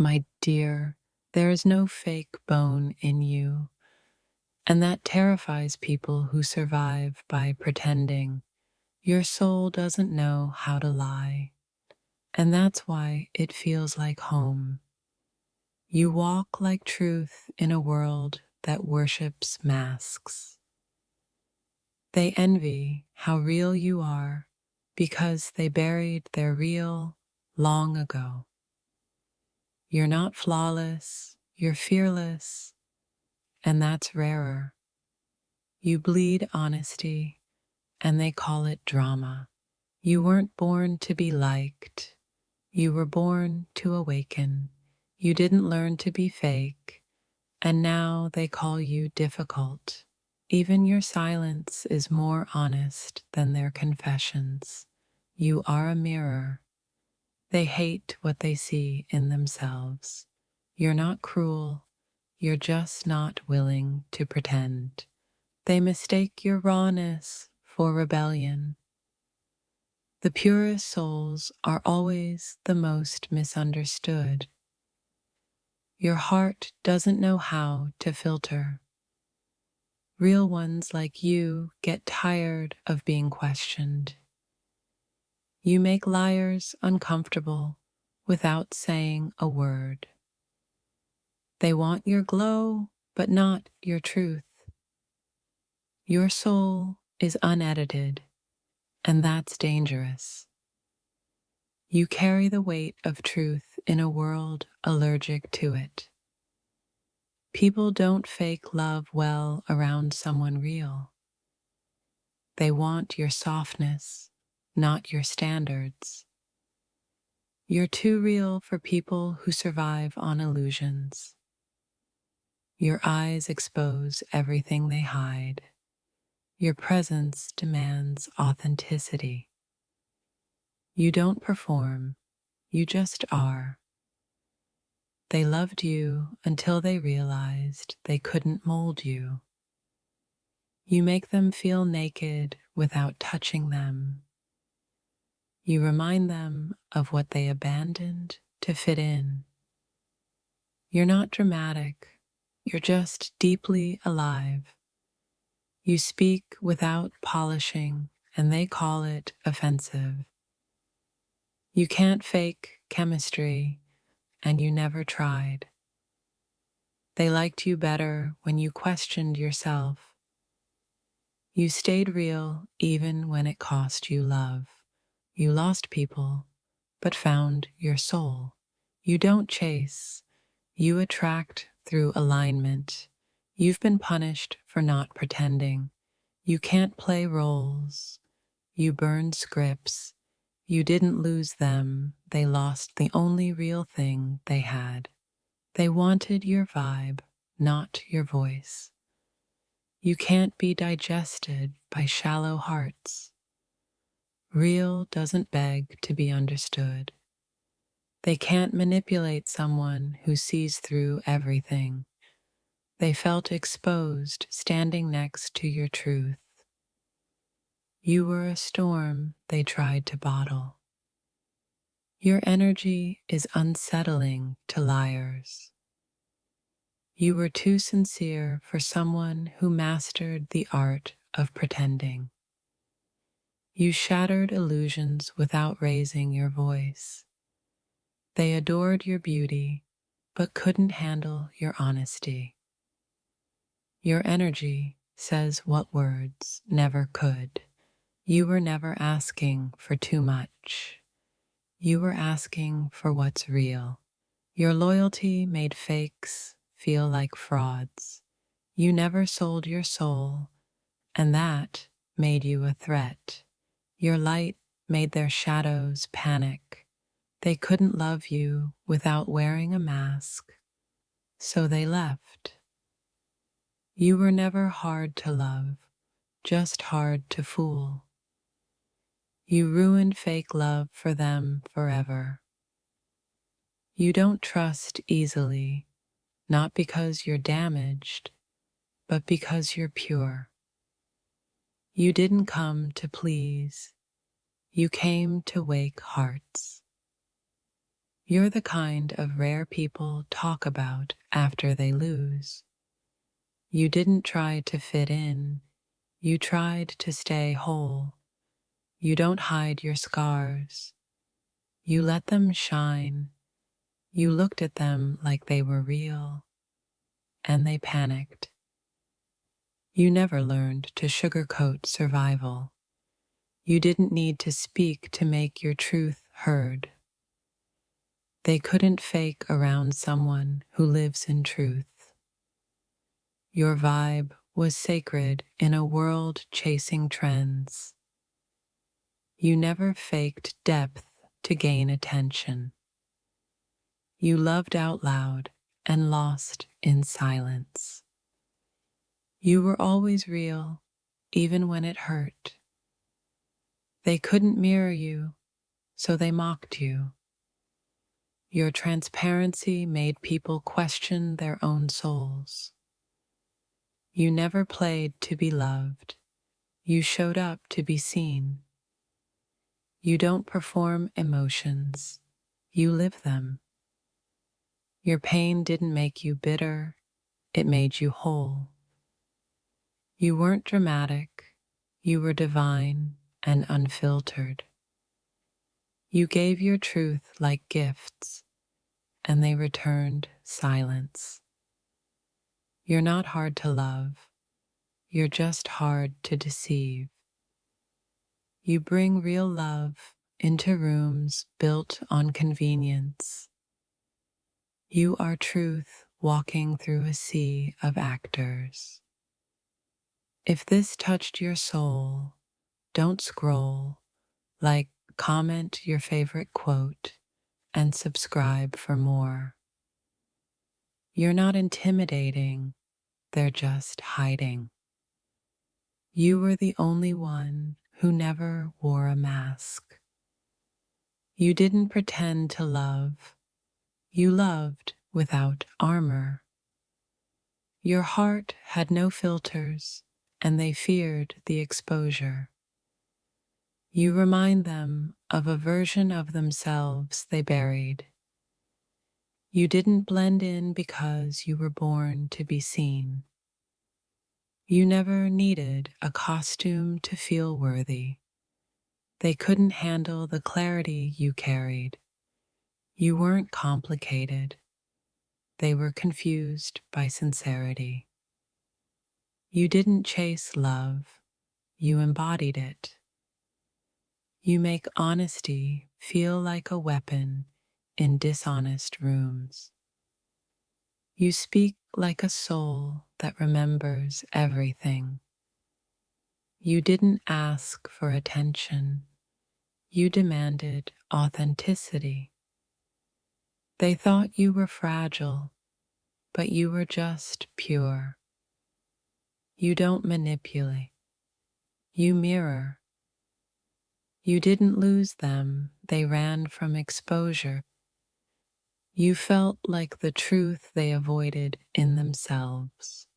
My dear, there is no fake bone in you, and that terrifies people who survive by pretending. Your soul doesn't know how to lie, and that's why it feels like home. You walk like truth in a world that worships masks. They envy how real you are because they buried their real long ago. You're not flawless, you're fearless, and that's rarer. You bleed honesty, and they call it drama. You weren't born to be liked. You were born to awaken. You didn't learn to be fake, and now they call you difficult. Even your silence is more honest than their confessions. You are a mirror. They hate what they see in themselves. You're not cruel. You're just not willing to pretend. They mistake your rawness for rebellion. The purest souls are always the most misunderstood. Your heart doesn't know how to filter. Real ones like you get tired of being questioned. You make liars uncomfortable without saying a word. They want your glow, but not your truth. Your soul is unedited, and that's dangerous. You carry the weight of truth in a world allergic to it. People don't fake love well around someone real. They want your softness, not your standards. You're too real for people who survive on illusions. Your eyes expose everything they hide. Your presence demands authenticity. You don't perform, you just are. They loved you until they realized they couldn't mold you. You make them feel naked without touching them. You remind them of what they abandoned to fit in. You're not dramatic, you're just deeply alive. You speak without polishing, and they call it offensive. You can't fake chemistry, and you never tried. They liked you better when you questioned yourself. You stayed real even when it cost you love. You lost people, but found your soul. You don't chase, you attract through alignment. You've been punished for not pretending. You can't play roles. You burned scripts. You didn't lose them. They lost the only real thing they had. They wanted your vibe, not your voice. You can't be digested by shallow hearts. Real doesn't beg to be understood. They can't manipulate someone who sees through everything. They felt exposed standing next to your truth. You were a storm they tried to bottle. Your energy is unsettling to liars. You were too sincere for someone who mastered the art of pretending. You shattered illusions without raising your voice. They adored your beauty, but couldn't handle your honesty. Your energy says what words never could. You were never asking for too much. You were asking for what's real. Your loyalty made fakes feel like frauds. You never sold your soul, and that made you a threat. Your light made their shadows panic. They couldn't love you without wearing a mask, so they left. You were never hard to love, just hard to fool. You ruined fake love for them forever. You don't trust easily, not because you're damaged, but because you're pure. You didn't come to please, you came to wake hearts. You're the kind of rare people talk about after they lose. You didn't try to fit in, you tried to stay whole. You don't hide your scars. You let them shine. You looked at them like they were real, and they panicked. You never learned to sugarcoat survival. You didn't need to speak to make your truth heard. They couldn't fake around someone who lives in truth. Your vibe was sacred in a world chasing trends. You never faked depth to gain attention. You loved out loud and lost in silence. You were always real, even when it hurt. They couldn't mirror you, so they mocked you. Your transparency made people question their own souls. You never played to be loved. You showed up to be seen. You don't perform emotions. You live them. Your pain didn't make you bitter. It made you whole. You weren't dramatic. You were divine and unfiltered. You gave your truth like gifts, and they returned silence. You're not hard to love. You're just hard to deceive. You bring real love into rooms built on convenience. You are truth walking through a sea of actors. If this touched your soul, don't scroll, like, comment your favorite quote, and subscribe for more. You're not intimidating, they're just hiding. You were the only one who never wore a mask. You didn't pretend to love, you loved without armor. Your heart had no filters, and they feared the exposure. You remind them of a version of themselves they buried. You didn't blend in because you were born to be seen. You never needed a costume to feel worthy. They couldn't handle the clarity you carried. You weren't complicated. They were confused by sincerity. You didn't chase love. You embodied it. You make honesty feel like a weapon in dishonest rooms. You speak like a soul that remembers everything. You didn't ask for attention. You demanded authenticity. They thought you were fragile, but you were just pure. You don't manipulate. You mirror. You didn't lose them. They ran from exposure. You felt like the truth they avoided in themselves.